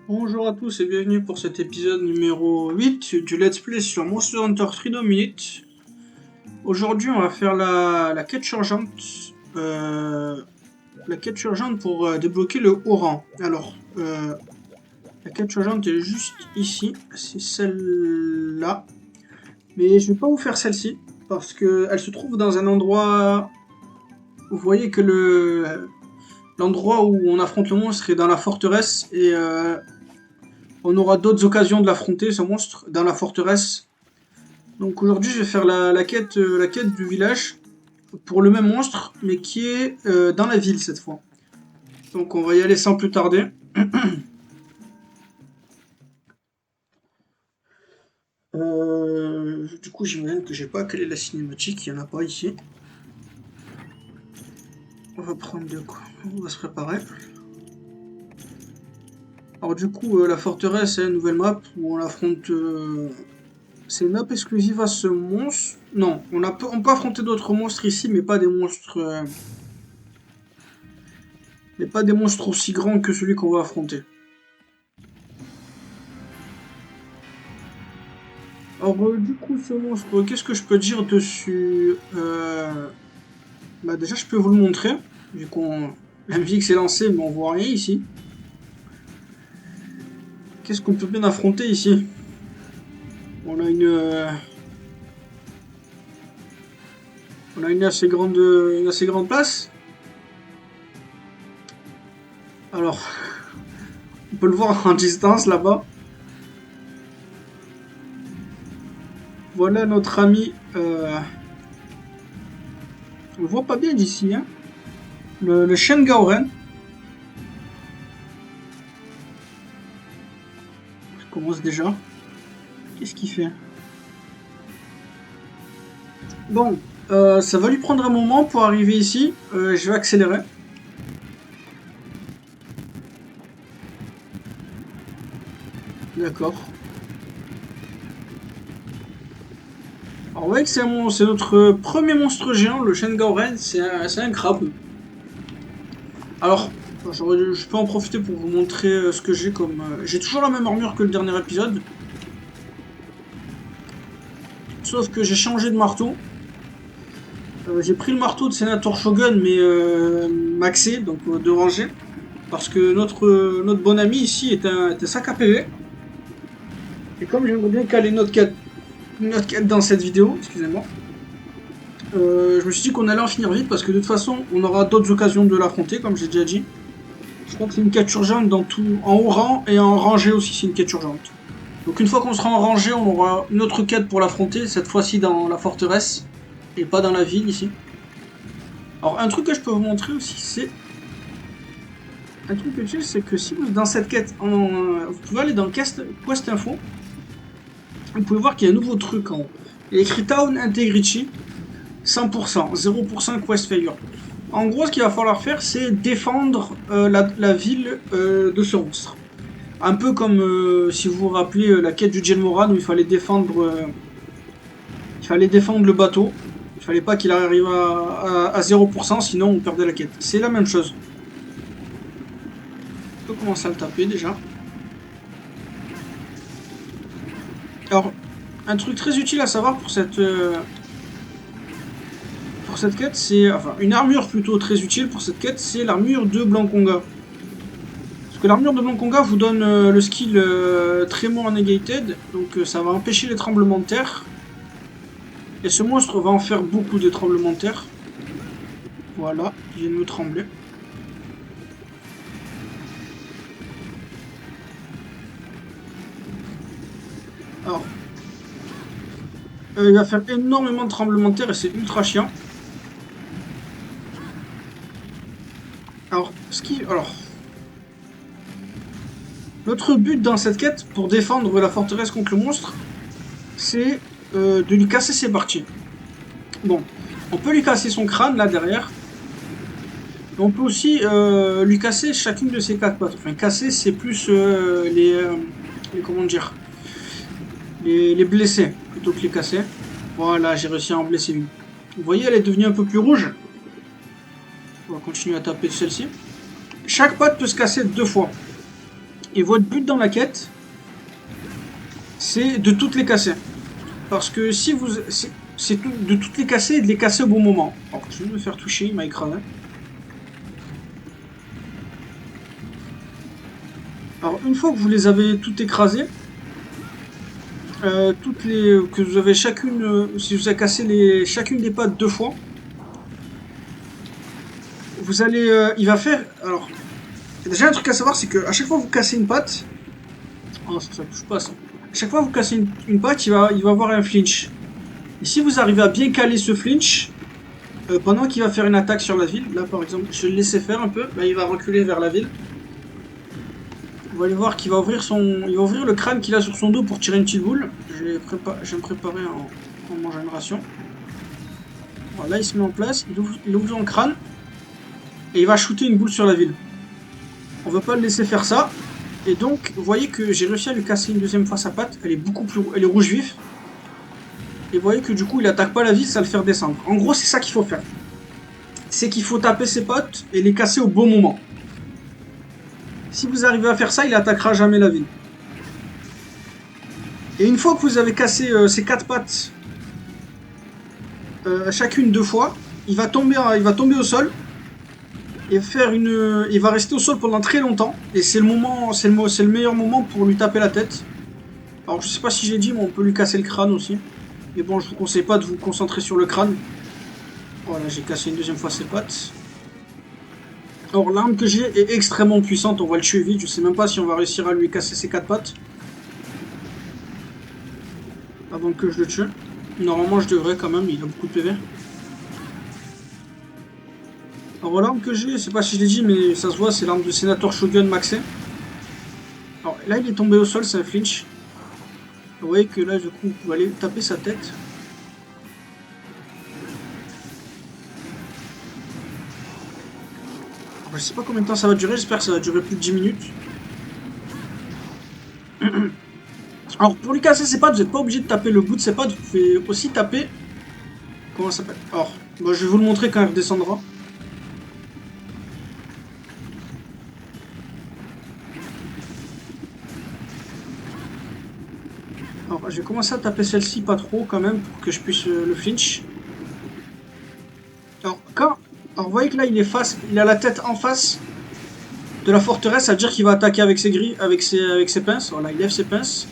Bonjour à tous et bienvenue pour cet épisode numéro 8 du Let's Play sur Monster Hunter Freedom Unit. Aujourd'hui on va faire la quête urgente. La quête urgente pour débloquer le haut rang. Alors, la quête urgente est juste ici, c'est celle-là. Mais je vais pas vous faire celle-ci, parce qu'elle se trouve dans un endroit... Vous voyez que l'endroit où on affronte le monstre est dans la forteresse et... on aura d'autres occasions de l'affronter, ce monstre, dans la forteresse. Donc aujourd'hui, je vais faire la quête du village pour le même monstre, mais qui est dans la ville cette fois. Donc on va y aller sans plus tarder. Du coup, j'imagine que j'ai pas quelle est la cinématique, il n'y en a pas ici. On va prendre de quoi, on va se préparer. Alors du coup, la forteresse, c'est une nouvelle map où on affronte... c'est une map exclusive à ce monstre. Non, on peut affronter d'autres monstres ici, mais pas des monstres... mais pas des monstres aussi grands que celui qu'on va affronter. Alors du coup, ce monstre, qu'est-ce que je peux dire dessus Bah déjà, je peux vous le montrer, vu qu'on... La musique s'est lancée, mais on voit rien ici. Qu'est-ce qu'on peut bien affronter ici? On a une assez grande place. Alors, on peut le voir en distance là-bas. Voilà notre ami. On le voit pas bien d'ici, hein. Le Shen Gaoren. Je commence déjà. Qu'est-ce qu'il fait? Bon, ça va lui prendre un moment pour arriver ici. Je vais accélérer. D'accord. Alors ouais, c'est notre premier monstre géant, le Shen Gaoren. C'est un crabe. Alors, je peux en profiter pour vous montrer ce que j'ai comme... j'ai toujours la même armure que le dernier épisode. Sauf que j'ai changé de marteau. J'ai pris le marteau de Sénateur Shogun, mais maxé, donc de rangée. Parce que notre bon ami ici est un sac à PV. Et comme j'aimerais bien caler notre quête dans cette vidéo, excusez-moi, je me suis dit qu'on allait en finir vite parce que de toute façon, on aura d'autres occasions de l'affronter, comme j'ai déjà dit. Je crois que c'est une quête urgente dans tout, en haut rang et en rangée aussi, c'est une quête urgente. Donc une fois qu'on sera en rangée, on aura une autre quête pour l'affronter, cette fois-ci dans la forteresse et pas dans la ville ici. Alors un truc que je peux vous montrer aussi, c'est... Un truc utile, c'est que si vous, dans cette quête, vous pouvez aller dans Quest Info, vous pouvez voir qu'il y a un nouveau truc en haut. Il y a écrit Town Integrity, 100%, 0% Quest Failure. En gros, ce qu'il va falloir faire, c'est défendre la ville de ce monstre. Un peu comme, si vous vous rappelez, la quête du Djelmoran, où il fallait défendre le bateau. Il fallait pas qu'il arrive à 0%, sinon on perdait la quête. C'est la même chose. On peut commencer à le taper déjà. Alors, un truc très utile à savoir pour cette quête, c'est... Enfin, une armure plutôt très utile pour cette quête, c'est l'armure de Blanconga. Parce que l'armure de Blanconga vous donne le skill Tremor Negated, donc ça va empêcher les tremblements de terre. Et ce monstre va en faire beaucoup de tremblements de terre. Voilà, il vient de me trembler. Alors, il va faire énormément de tremblements de terre et c'est ultra chiant. Alors, notre but dans cette quête, pour défendre la forteresse contre le monstre, c'est de lui casser ses parties. Bon, on peut lui casser son crâne, là, derrière. Mais on peut aussi lui casser chacune de ses 4 pattes. Enfin, casser, c'est plus les... Comment dire, les blesser, plutôt que les casser. Voilà, j'ai réussi à en blesser une. Vous voyez, elle est devenue un peu plus rouge. On va continuer à taper celle-ci. Chaque patte peut se casser 2 fois. Et votre but dans la quête, c'est de toutes les casser. Parce que si vous... C'est de toutes les casser et de les casser au bon moment. Alors, je vais me faire toucher, il m'a écrasé. Alors, une fois que vous les avez toutes écrasées, que vous avez chacune... si vous avez cassé chacune des pattes 2 fois, vous allez... il va faire... Alors, déjà un truc à savoir, c'est que à chaque fois que vous cassez une patte... Oh, ça touche pas ça. À chaque fois que vous cassez une patte, il va avoir un flinch. Et si vous arrivez à bien caler ce flinch, pendant qu'il va faire une attaque sur la ville, là par exemple, je vais le laisser faire un peu, là il va reculer vers la ville. Vous allez voir qu'il va ouvrir il va ouvrir le crâne qu'il a sur son dos pour tirer une petite boule. Je vais me préparer en mangeant une ration. Voilà, là il se met en place, il ouvre son crâne, et il va shooter une boule sur la ville. On va pas le laisser faire ça. Et donc, vous voyez que j'ai réussi à lui casser une deuxième fois sa patte, elle est rouge vif. Et vous voyez que du coup il attaque pas la ville, ça va le faire descendre. En gros c'est ça qu'il faut faire. C'est qu'il faut taper ses potes et les casser au bon moment. Si vous arrivez à faire ça, il attaquera jamais la ville. Et une fois que vous avez cassé ces 4 pattes, chacune 2 fois, il va tomber au sol et il va rester au sol pendant très longtemps. Et c'est le meilleur moment pour lui taper la tête. Alors je sais pas si j'ai dit, mais on peut lui casser le crâne aussi. Mais bon, je vous conseille pas de vous concentrer sur le crâne. Voilà, j'ai cassé une deuxième fois ses pattes. Alors l'arme que j'ai est extrêmement puissante, on va le tuer vite, je sais même pas si on va réussir à lui casser ses 4 pattes. Avant que je le tue. Normalement je devrais quand même, il a beaucoup de PV. Alors l'arme que j'ai, je sais pas si je l'ai dit, mais ça se voit, c'est l'arme de Sénateur Shogun maxé. Alors là il est tombé au sol, c'est un flinch. Vous voyez que là du coup vous pouvez aller taper sa tête. Je sais pas combien de temps ça va durer, j'espère que ça va durer plus de 10 minutes. Alors pour lui casser ses pattes, vous n'êtes pas obligé de taper le bout de ses pattes, vous pouvez aussi taper... Comment ça s'appelle? Alors, bah, je vais vous le montrer quand il redescendra. Alors je vais commencer à taper celle-ci pas trop quand même pour que je puisse le flinch. Alors vous voyez que là il a la tête en face de la forteresse, ça veut dire qu'il va attaquer avec ses grilles, avec ses pinces. Voilà, il lève ses pinces.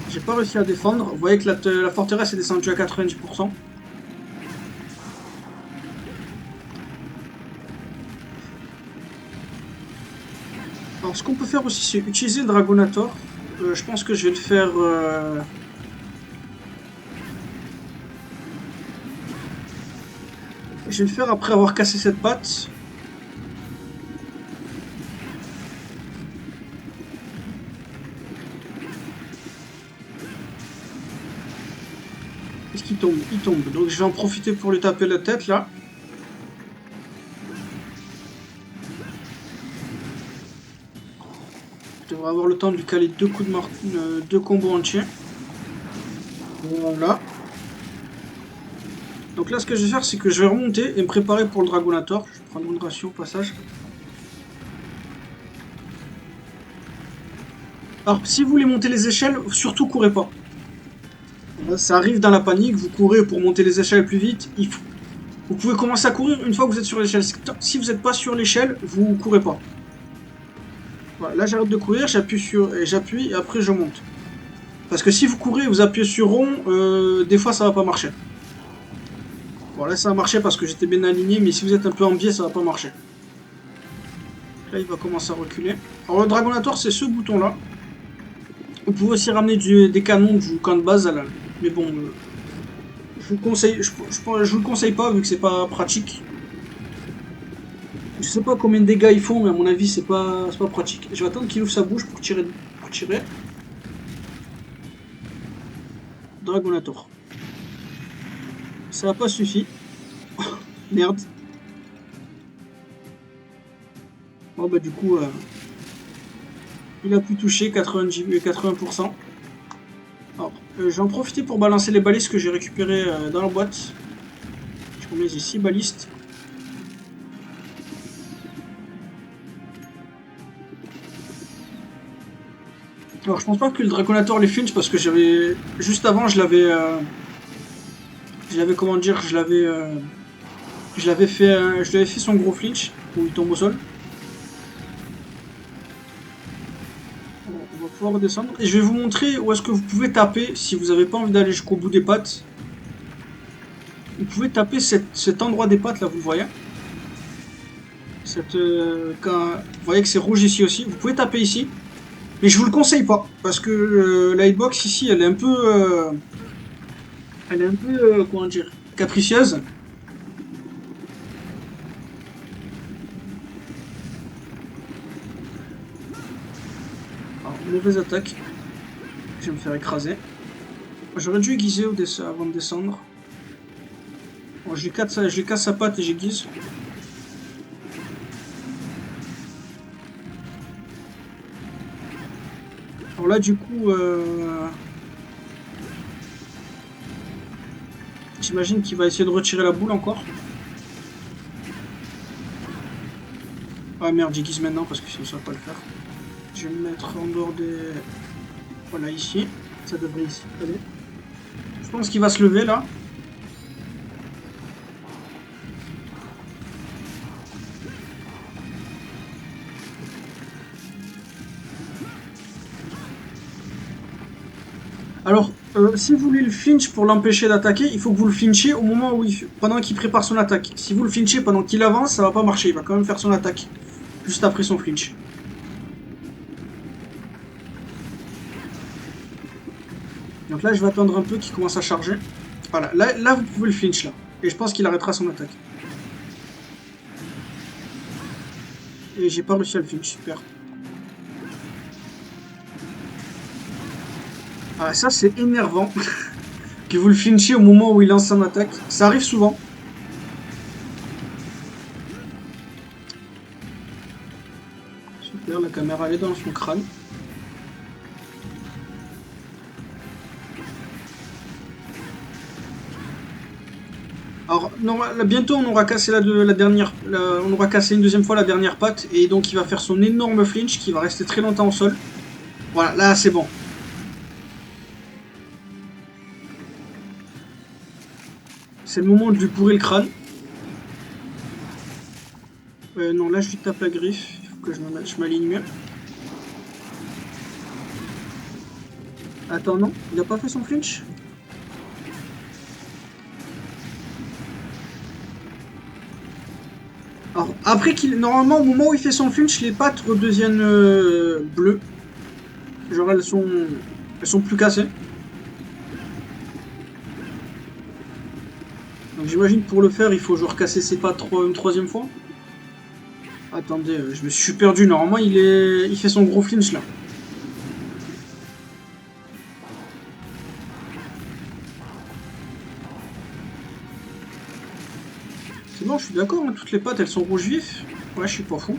J'ai pas réussi à défendre. Vous voyez que la forteresse est descendue à 90%. Alors ce qu'on peut faire aussi, c'est utiliser le Dragonator. Je pense que je vais le faire... Je vais le faire après avoir cassé cette patte. Est-ce qu'il tombe? Il tombe. Donc je vais en profiter pour lui taper la tête là. Je devrais avoir le temps de lui caler 2 coups de 2 combos entiers. Voilà. Donc là ce que je vais faire, c'est que je vais remonter et me préparer pour le Dragonator. Je vais prendre une ration au passage. Alors si vous voulez monter les échelles, surtout courez pas. Ça arrive dans la panique, vous courez pour monter les échelles plus vite. Vous pouvez commencer à courir une fois que vous êtes sur l'échelle. Si vous n'êtes pas sur l'échelle, vous courez pas. Voilà, là j'arrête de courir, j'appuie et après je monte. Parce que si vous courez, vous appuyez sur rond, des fois ça va pas marcher. Bon là ça va marcher parce que j'étais bien aligné, mais si vous êtes un peu en biais, ça va pas marcher. Là il va commencer à reculer. Alors le Dragonator c'est ce bouton là. Vous pouvez aussi ramener des canons du camp de base à la... Mais bon, je vous le conseille pas vu que c'est pas pratique. Je sais pas combien de dégâts ils font, mais à mon avis c'est pas pratique. Je vais attendre qu'il ouvre sa bouche pour tirer. Dragonator. Ça n'a pas suffi. Merde. Bon bah du coup, il a pu toucher 80%. Alors, j'en profite pour balancer les balistes que j'ai récupérées dans la boîte. Je remets ici 6 balistes. Alors je pense pas que le Draconator les flinch parce que j'avais... Juste avant je l'avais comment dire, je l'avais fait, je lui avais fait son gros flinch où il tombe au sol. Bon, on va pouvoir redescendre. Et je vais vous montrer où est-ce que vous pouvez taper si vous n'avez pas envie d'aller jusqu'au bout des pattes. Vous pouvez taper cet endroit des pattes là, vous le voyez. Vous voyez que c'est rouge ici aussi. Vous pouvez taper ici. Mais je vous le conseille pas. Parce que la hitbox ici, elle est un peu... comment dire, capricieuse. Alors, mauvaise attaque. Je vais me faire écraser. J'aurais dû aiguiser avant de descendre. Bon, je lui casse sa patte et j'aiguise. Alors là, du coup, j'imagine qu'il va essayer de retirer la boule encore. Ah merde, j'aiguise maintenant parce que sinon ça va pas le faire. Je vais me mettre en dehors des... Voilà, ici. Ça devrait ici aller. Je pense qu'il va se lever là. Alors, si vous voulez le flinch pour l'empêcher d'attaquer, il faut que vous le flinchiez au moment où pendant qu'il prépare son attaque. Si vous le flinchez pendant qu'il avance, ça va pas marcher. Il va quand même faire son attaque. Juste après son flinch. Donc là, je vais attendre un peu qu'il commence à charger. Voilà, là vous pouvez le flinch là. Et je pense qu'il arrêtera son attaque. Et j'ai pas réussi à le flinch, super. Ah, ça c'est énervant. Que vous le flinchez au moment où il lance son attaque. Ça arrive souvent. Super, la caméra elle est dans son crâne. Alors, non, là, bientôt on aura cassé la dernière. On aura cassé une deuxième fois la dernière patte. Et donc il va faire son énorme flinch qui va rester très longtemps au sol. Voilà, là c'est bon. C'est le moment de lui pourrir le crâne. Non, là je lui tape la griffe. Il faut que je m'aligne mieux. Attends, non, il a pas fait son flinch. Alors, après normalement, au moment où il fait son flinch, les pattes redeviennent bleues. Genre, elles sont plus cassées. Donc, j'imagine pour le faire, il faut genre casser ses pattes une troisième fois. Attendez, je me suis perdu. Normalement, il fait son gros flinch là. C'est bon, je suis d'accord, hein, toutes les pattes elles sont rouges vif. Ouais, je suis pas fou.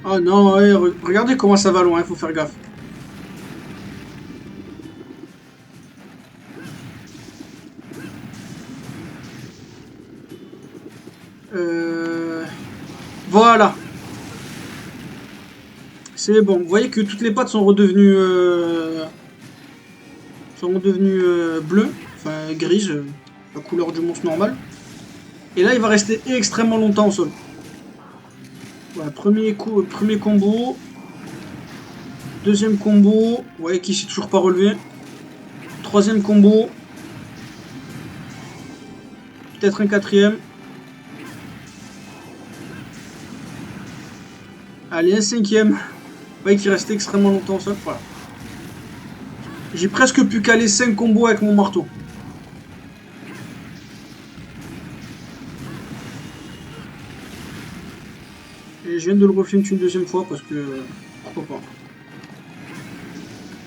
Oh non, ouais, regardez comment ça va loin, il faut faire gaffe. Voilà. C'est bon. Vous voyez que toutes les pattes sont redevenues bleues, enfin grises, la couleur du monstre normal. Et là, il va rester extrêmement longtemps au sol. Voilà, premier combo. Deuxième combo. Vous voyez qu'il s'est toujours pas relevé. Troisième combo. Peut-être un quatrième. Allez, un cinquième. Vous voyez qu'il restait extrêmement longtemps au sol. Voilà. J'ai presque pu caler 5 combos avec mon marteau. Et je viens de le reflinch une deuxième fois parce que... pourquoi pas.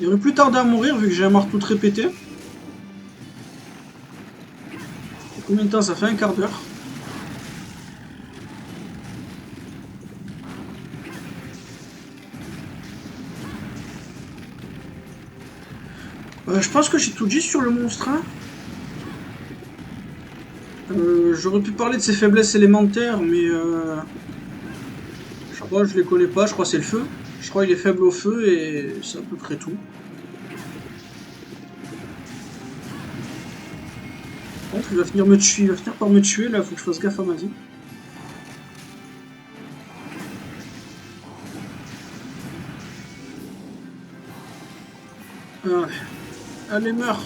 Il aurait plus tardé à mourir vu que j'ai un marteau très pété. Combien de temps ça fait? Un quart d'heure. Je pense que j'ai tout dit sur le monstre. Hein. J'aurais pu parler de ses faiblesses élémentaires, mais Bon, je les connais pas, je crois que c'est le feu. Je crois qu'il est faible au feu et c'est à peu près tout. Bon, il va finir me tuer, il va finir par me tuer là, faut que je fasse gaffe à ma vie. Ah, allez, meurs!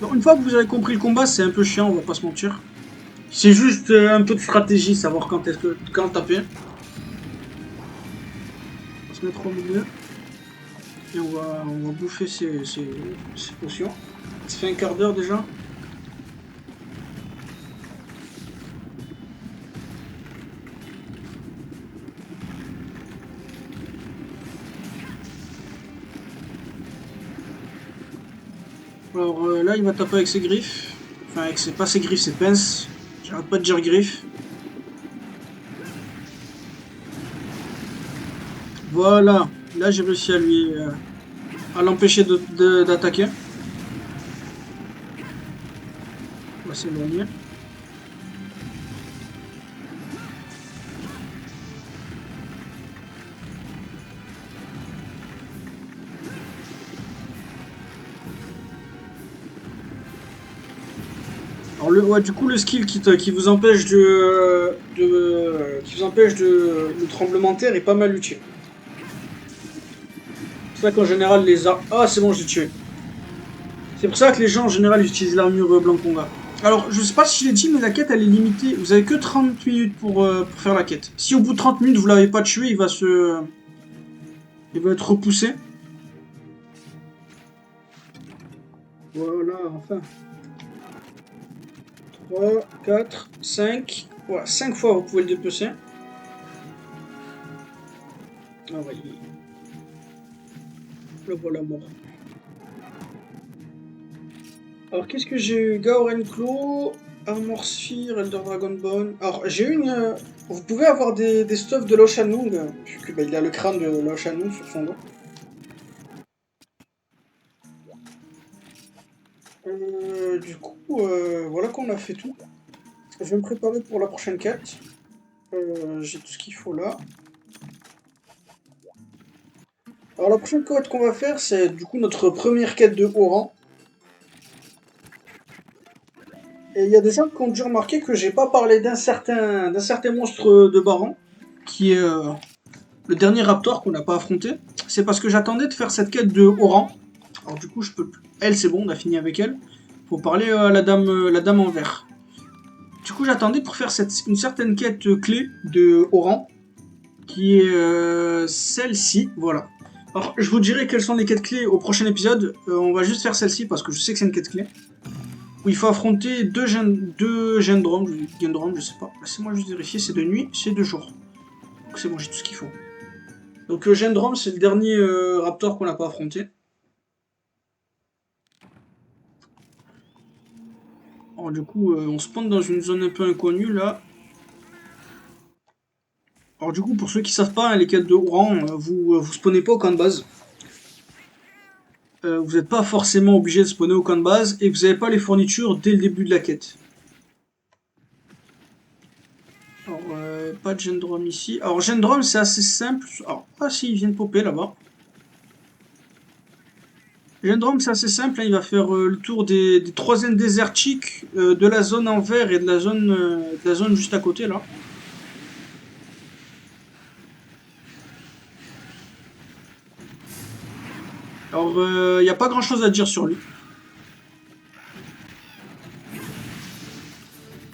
Donc, une fois que vous avez compris le combat, c'est un peu chiant, on va pas se mentir. C'est juste un peu de stratégie, savoir quand taper. On va se mettre au milieu et on va bouffer ces potions. Ça fait un quart d'heure déjà. Alors là, il va taper avec ses griffes. Enfin, avec pas ses griffes, ses pinces. J'arrête pas de dire griffes. Voilà. Là, j'ai réussi à l'empêcher d'attaquer. On va s'éloigner. Alors ouais, du coup, le skill qui vous empêche qui vous empêche le tremblement de terre est pas mal utile. C'est pour ça qu'en général, Ah, c'est bon, je l'ai tué. C'est pour ça que les gens, en général, utilisent l'armure Blanconga. Alors, je sais pas si je l'ai dit, mais la quête, elle est limitée. Vous avez que 30 minutes pour faire la quête. Si au bout de 30 minutes, vous l'avez pas tué, il va être repoussé. Voilà, enfin. 3, 4, 5. Voilà, 5 fois, vous pouvez le dépecer. Ah ouais, le voilà mort. Alors, qu'est-ce que j'ai eu? Gaoren Claw, Armor Sphere, Elder Dragon Bone. Alors, j'ai eu une. Vous pouvez avoir des stuffs de Lo Shannon, vu que, bah, il a le crâne de Lo Shannon sur son dos. Du coup, voilà qu'on a fait tout. Je vais me préparer pour la prochaine quête. J'ai tout ce qu'il faut là. Alors, la prochaine quête qu'on va faire, c'est du coup notre première quête de haut rang. Et il y a des gens qui ont dû remarquer que j'ai pas parlé d'un certain monstre de Baron, qui est le dernier Raptor qu'on n'a pas affronté. C'est parce que j'attendais de faire cette quête de haut rang. Alors du coup, je peux plus. Elle, c'est bon, on a fini avec elle. Faut parler à la dame en vert. Du coup, j'attendais pour faire une certaine quête clé de haut rang, qui est celle-ci. Voilà. Alors, je vous dirai quelles sont les quêtes clés au prochain épisode. On va juste faire celle-ci parce que je sais que c'est une quête clé. Où il faut affronter deux Gendromes, je sais pas. Laissez-moi juste vérifier, c'est de nuit, c'est de jour. Donc c'est bon, j'ai tout ce qu'il faut. Donc Gendrome, c'est le dernier Raptor qu'on n'a pas affronté. Alors du coup, on spawn dans une zone un peu inconnue là. Alors du coup, pour ceux qui savent pas, hein, les quêtes de rang, vous spawnez pas au camp de base. Vous n'êtes pas forcément obligé de spawner au camp de base et vous n'avez pas les fournitures dès le début de la quête. Alors, pas de Gendrome ici. Alors Gendrome, c'est assez simple. Alors, ah si, il vient de popper là-bas. Gendrome, c'est assez simple, hein, il va faire le tour des 3 zones désertiques, de la zone en vert et de la zone juste à côté là. Alors, il n'y a pas grand chose à dire sur lui.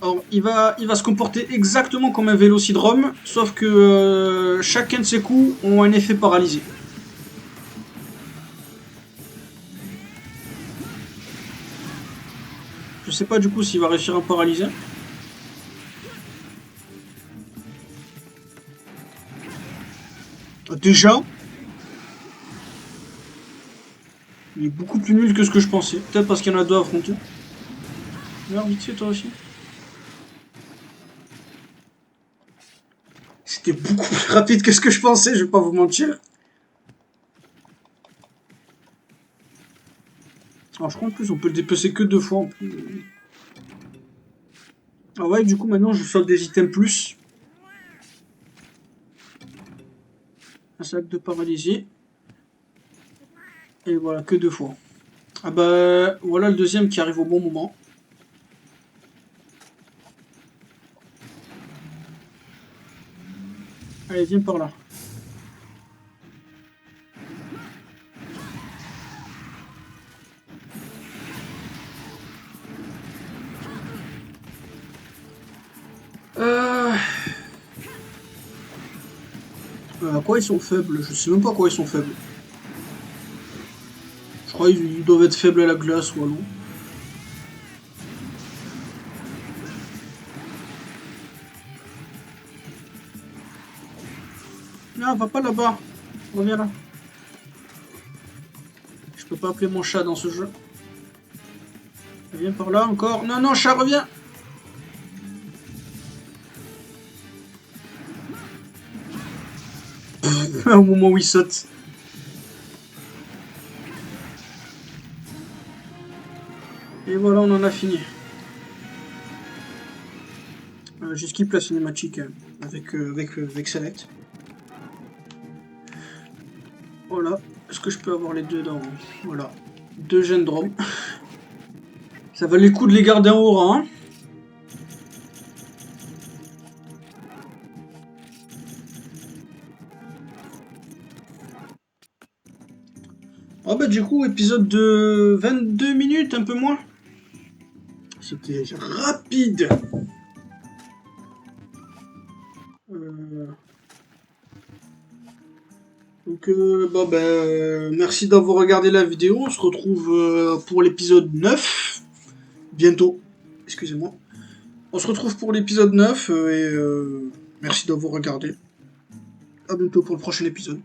Alors, il va se comporter exactement comme un Vélocidrome, sauf que chacun de ses coups ont un effet paralysé. Je sais pas du coup s'il va réussir à me paralyser. Déjà, il est beaucoup plus nul que ce que je pensais. Peut-être parce qu'il y en a deux à affronter. Meurs vite fait toi aussi. C'était beaucoup plus rapide que ce que je pensais, je vais pas vous mentir. Alors je crois en plus on peut le dépecer que 2 fois en plus. Ah ouais, du coup maintenant je solde des items plus. sac de paralysie. Et voilà, que 2 fois. Ah bah, voilà le deuxième qui arrive au bon moment. Allez, viens par là. À quoi ils sont faibles? Je sais même pas à quoi ils sont faibles. Je crois qu'ils doivent être faibles à la glace ou à l'eau. Non, va pas là-bas. Reviens là. Je peux pas appeler mon chat dans ce jeu. Viens par là encore. Non, non, chat, reviens. Au moment où il saute. Et voilà, on en a fini. J'ai skip la cinématique avec Select. Voilà. Est-ce que je peux avoir les deux dans... Voilà. 2 gènes drômes. Ça valait le coup de les garder en haut rang, hein. Ah bah du coup, épisode de 22 minutes, un peu moins. C'était rapide. Euh, Donc, merci d'avoir regardé la vidéo. On se retrouve pour l'épisode 9. Bientôt. Excusez-moi. On se retrouve pour l'épisode 9 et merci d'avoir regardé. À bientôt pour le prochain épisode.